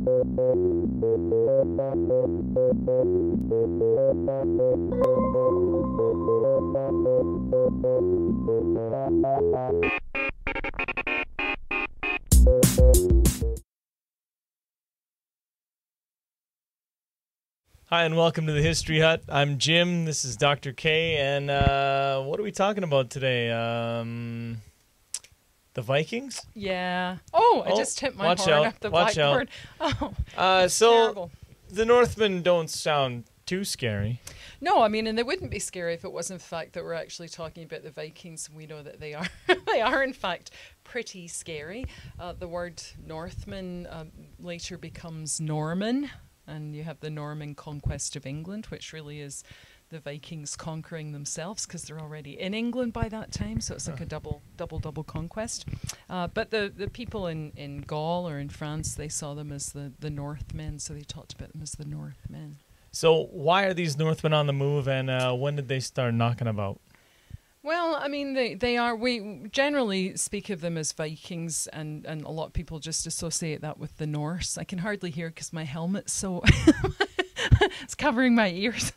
Hi, and welcome to the History Hut. I'm Jim. This is Dr. K, and what are we talking about today? The Vikings? Yeah. Oh, I just hit my horn up the blackboard. Oh, so terrible. The Northmen don't sound too scary. No, I mean, and they wouldn't be scary if it wasn't the fact that we're actually talking about the Vikings. We know that they are, they are in fact pretty scary. The word Northman later becomes Norman. And you have the Norman conquest of England, which really is the Vikings conquering themselves because they're already in England by that time. So it's like a double conquest. But the people in Gaul or in France, they saw them as the Northmen. So they talked about them as the Northmen. So why are these Northmen on the move, and when did they start knocking about? Well, I mean, they are. We generally speak of them as Vikings, and a lot of people just associate that with the Norse. I can hardly hear because my helmet's so it's covering my ears,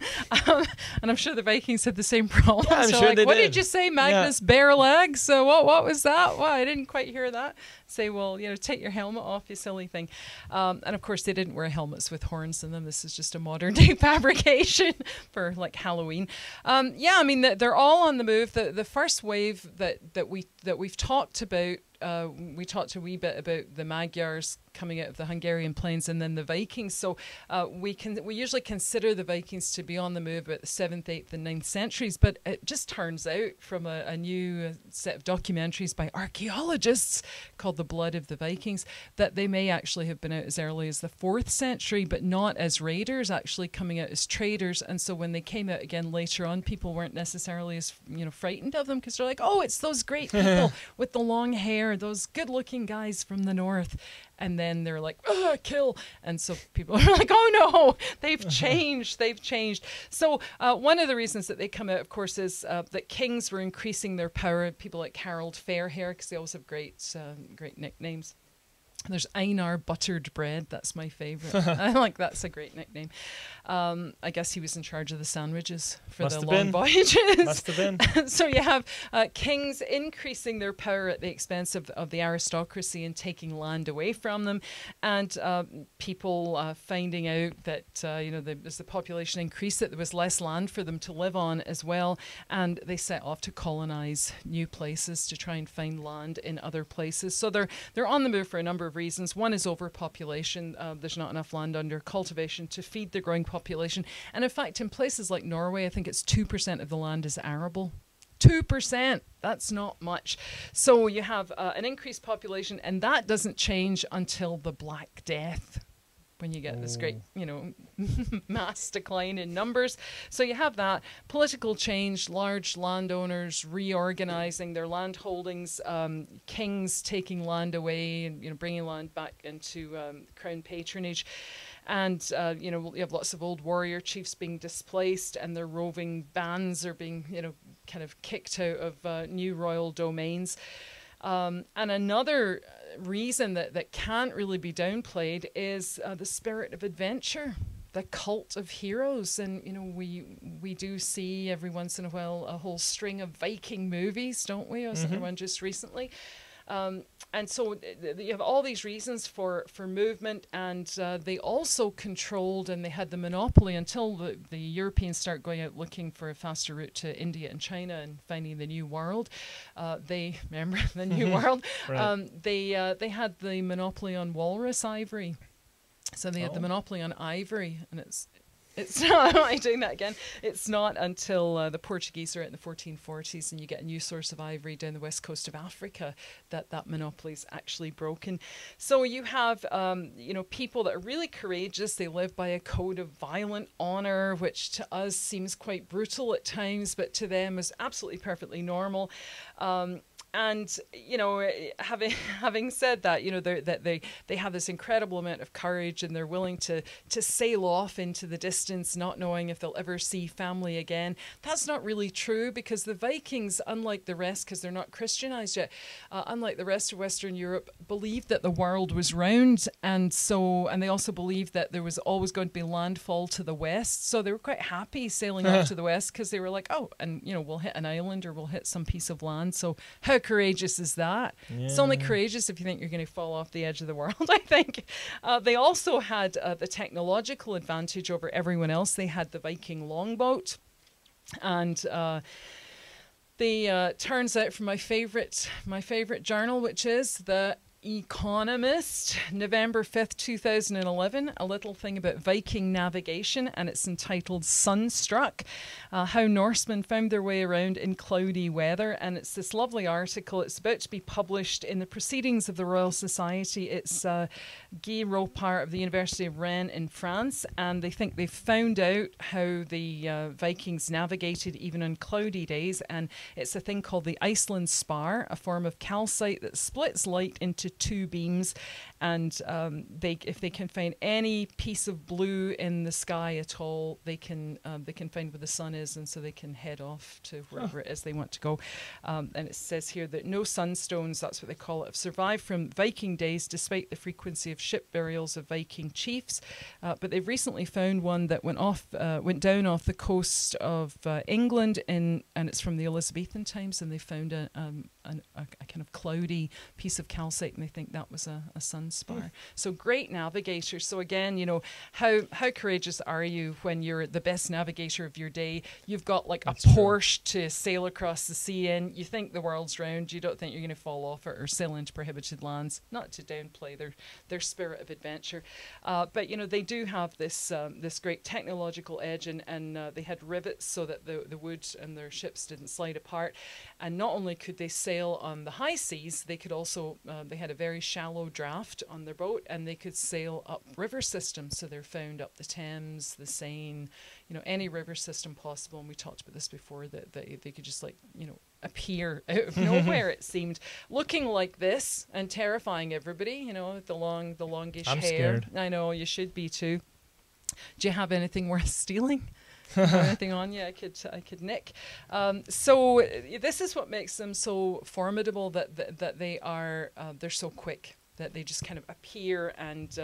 and I'm sure the Vikings had the same problem. Yeah, I'm so sure like, they what did. did you say, Magnus? Yeah. Bare legs? So what was that? Well, I didn't quite hear that. Say, well, you know, take your helmet off, you silly thing. And of course, they didn't wear helmets with horns in them. This is just a modern day fabrication for like Halloween. Yeah, I mean, they're all on the move. The first wave that we've talked about. We talked a wee bit about the Magyars coming out of the Hungarian plains, and then the Vikings. So we usually consider the Vikings to be on the move about the 7th, 8th, and 9th centuries. But it just turns out from a new set of documentaries by archaeologists called "The Blood of the Vikings" that they may actually have been out as early as the 4th century, but not as raiders, actually coming out as traders. And so when they came out again later on, people weren't necessarily as frightened of them because they're like, oh, it's those great people with the long hair. Those good-looking guys from the north. And then they're like, kill. And so people are like, oh no, they've changed. So one of the reasons that they come out, of course, is that kings were increasing their power. People like Harold Fairhair, because they always have great nicknames. There's Einar Buttered Bread. That's my favorite. I like that's a great nickname. I guess he was in charge of the sandwiches for the long voyages. Must have been. So you have kings increasing their power at the expense of the aristocracy and taking land away from them, and people finding out that as the population increased, that there was less land for them to live on as well, and they set off to colonize new places to try and find land in other places. So they're on the move for a number of reasons. One is overpopulation. There's not enough land under cultivation to feed the growing population. And in fact, in places like Norway, I think it's 2% of the land is arable. 2%. That's not much. So you have an increased population, and that doesn't change until the Black Death, when you get this great, mass decline in numbers. So you have that. Political change, large landowners reorganizing their land holdings, kings taking land away and, bringing land back into crown patronage. And, you have lots of old warrior chiefs being displaced, and their roving bands are being, kind of kicked out of new royal domains. And another reason that can't really be downplayed is the spirit of adventure, the cult of heroes. And, we do see every once in a while a whole string of Viking movies, don't we? I was in one just recently. And so you have all these reasons for movement, and they also controlled, and they had the monopoly until the Europeans start going out looking for a faster route to India and China and finding the new world. They remember the new world. Right. They had the monopoly on walrus ivory, so they had the monopoly on ivory, and it's not, am I doing that again? It's not until the Portuguese are in the 1440s and you get a new source of ivory down the west coast of Africa that monopoly is actually broken. So you have, people that are really courageous. They live by a code of violent honor, which to us seems quite brutal at times, but to them is absolutely perfectly normal. And having said that, they have this incredible amount of courage, and they're willing to sail off into the distance, not knowing if they'll ever see family again. That's not really true, because the Vikings, unlike the rest, because they're not Christianized yet, unlike the rest of Western Europe, believed that the world was round, and they also believed that there was always going to be landfall to the west. So they were quite happy sailing off to the west, because they were like, oh, and we'll hit an island or we'll hit some piece of land. So how courageous is that? Yeah. It's only courageous if you think you're going to fall off the edge of the world, I think. They also had the technological advantage over everyone else. They had the Viking Longboat. And turns out, from my favorite journal, which is the Economist, November 5th, 2011, a little thing about Viking navigation, and it's entitled Sunstruck, How Norsemen Found Their Way Around in Cloudy Weather. And it's this lovely article. It's about to be published in the Proceedings of the Royal Society. It's Guy Ropart of the University of Rennes in France, and they think they've found out how the Vikings navigated even on cloudy days. And it's a thing called the Iceland spar, a form of calcite that splits light into two beams, and if they can find any piece of blue in the sky at all, they can find where the sun is, and so they can head off to wherever it is they want to go. And it says here that no sunstones, that's what they call it, have survived from Viking days, despite the frequency of ship burials of Viking chiefs. But they've recently found one that went down off the coast of England, and it's from the Elizabethan times, and they found a kind of cloudy piece of calcite, and they think that was a sunspar. So great navigators. So again, how courageous are you when you're the best navigator of your day? You've got like That's a Porsche true. To sail across the sea in. You think the world's round. You don't think you're going to fall off it or sail into prohibited lands. Not to downplay their spirit of adventure, but they do have this great technological edge, and they had rivets so that the wood and their ships didn't slide apart. And not only could they sail on the high seas, they could also they had a very shallow draft on their boat, and they could sail up river systems. So they're found up the Thames, the Seine, any river system possible. And we talked about this before, that they could just appear out of nowhere, it seemed, looking like this and terrifying everybody, the longish I'm hair. Scared. I know, you should be too. Do you have anything worth stealing? Anything on you I could nick. So this is what makes them so formidable, that they're so quick, that they just kind of appear and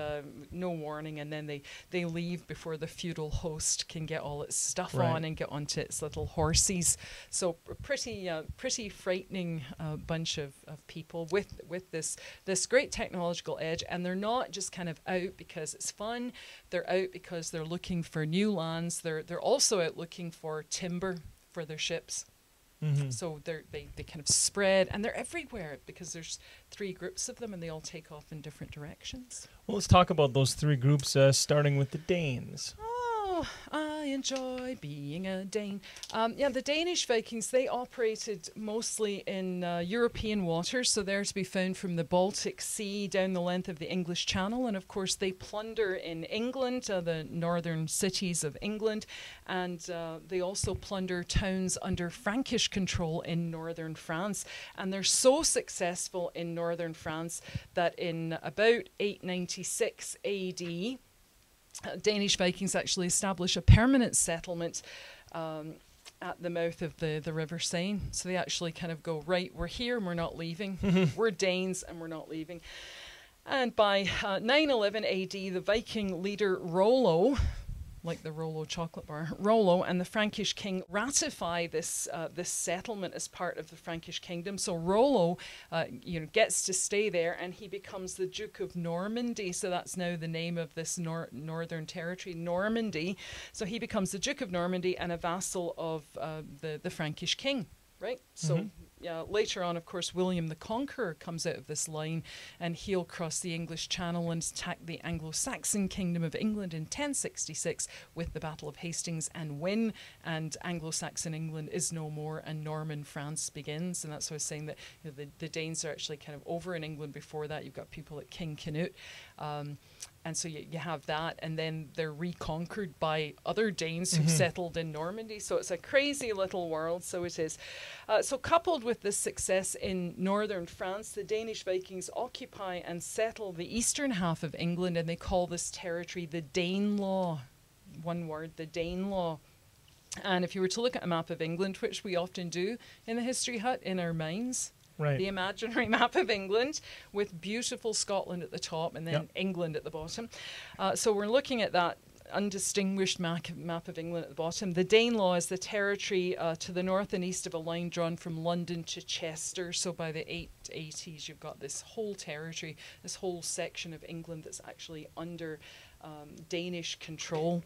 no warning, and then they leave before the feudal host can get all its stuff on and get onto its little horses. So pretty frightening bunch of people with this great technological edge. And they're not just kind of out because it's fun. They're out because they're looking for new lands. They're also out looking for timber for their ships. Mm-hmm. So they kind of spread, and they're everywhere because there's 3 groups of them, and they all take off in different directions. Well, let's talk about those 3 groups, starting with the Danes. Oh, I enjoy being a Dane. The Danish Vikings, they operated mostly in European waters, so they're to be found from the Baltic Sea down the length of the English Channel. And of course, they plunder in England, the northern cities of England, and they also plunder towns under Frankish control in northern France. And they're so successful in northern France that in about 896 AD, Danish Vikings actually establish a permanent settlement at the mouth of the River Seine. So they actually kind of go, right, we're here and we're not leaving. We're Danes and we're not leaving. And by 911 AD, the Viking leader Rollo, like the Rollo chocolate bar, Rollo and the Frankish king ratify this settlement as part of the Frankish kingdom. So Rollo, gets to stay there, and he becomes the Duke of Normandy. So that's now the name of this northern territory, Normandy. So he becomes the Duke of Normandy and a vassal of the Frankish king, right? So later on, of course, William the Conqueror comes out of this line, and he'll cross the English Channel and attack the Anglo-Saxon kingdom of England in 1066 with the Battle of Hastings and win, and Anglo-Saxon England is no more, and Norman France begins. And that's why I was saying that the Danes are actually kind of over in England before that. You've got people like King Canute. And so you have that, and then they're reconquered by other Danes who settled in Normandy. So it's a crazy little world, so it is. So coupled with this success in northern France, the Danish Vikings occupy and settle the eastern half of England, and they call this territory the Danelaw. One word, the Danelaw. And if you were to look at a map of England, which we often do in the History Hut in our minds, Right. the imaginary map of England with beautiful Scotland at the top and then England at the bottom. So we're looking at that undistinguished map of England at the bottom. The Danelaw is the territory to the north and east of a line drawn from London to Chester. So by the 880s, you've got this whole territory, this whole section of England that's actually under Danish control.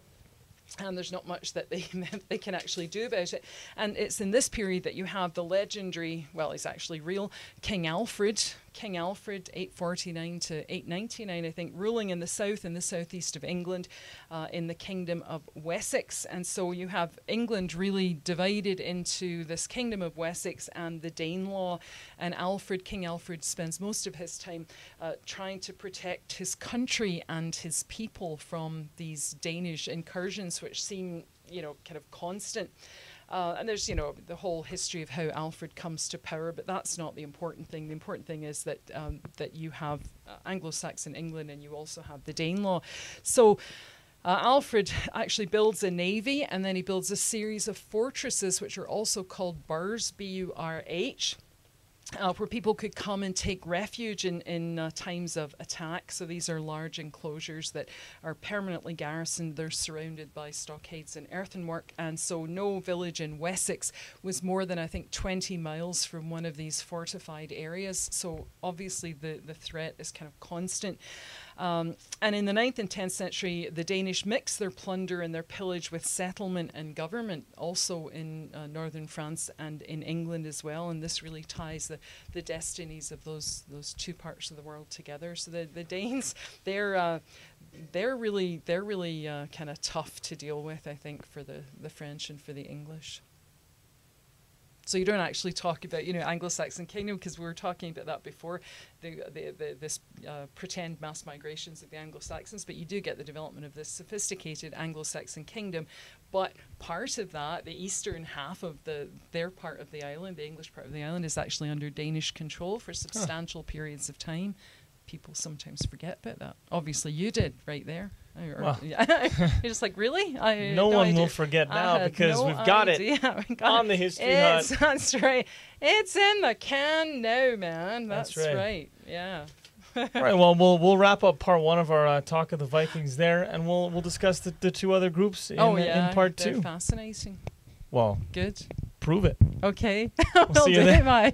And there's not much that they can actually do about it. And it's in this period that you have the legendary, well, he's actually real, King Alfred, 849 to 899, I think, ruling in the south and the southeast of England in the kingdom of Wessex. And so you have England really divided into this kingdom of Wessex and the Danelaw. And King Alfred spends most of his time trying to protect his country and his people from these Danish incursions, which seem, kind of constant. And there's, the whole history of how Alfred comes to power, but that's not the important thing. The important thing is that that you have Anglo-Saxon England and you also have the Danelaw. So Alfred actually builds a navy, and then he builds a series of fortresses, which are also called burhs, B-U-R-H. Where people could come and take refuge in times of attack. So these are large enclosures that are permanently garrisoned. They're surrounded by stockades and earthenwork. And so no village in Wessex was more than, I think, 20 miles from one of these fortified areas. So obviously the threat is kind of constant. And in the 9th and 10th century, the Danish mix their plunder and their pillage with settlement and government, also in northern France and in England as well. And this really ties the destinies of those two parts of the world together. So the Danes, they're really kind of tough to deal with, I think, for the French and for the English. So you don't actually talk about, Anglo-Saxon kingdom, because we were talking about that before, this pretend mass migrations of the Anglo-Saxons, but you do get the development of this sophisticated Anglo-Saxon kingdom. But part of that, the eastern half of their part of the island, the English part of the island, is actually under Danish control for substantial periods of time. People sometimes forget about that. Obviously, you did right there. Well, you're just like, really? No one will forget now because we've got it on the History Hut. That's right. It's in the can now, man. That's right. Yeah. All right. Well, we'll wrap up part 1 of our talk of the Vikings there, and we'll discuss the 2 other groups in part 2. Fascinating. Well, good. Prove it. Okay. We'll see you there. Bye.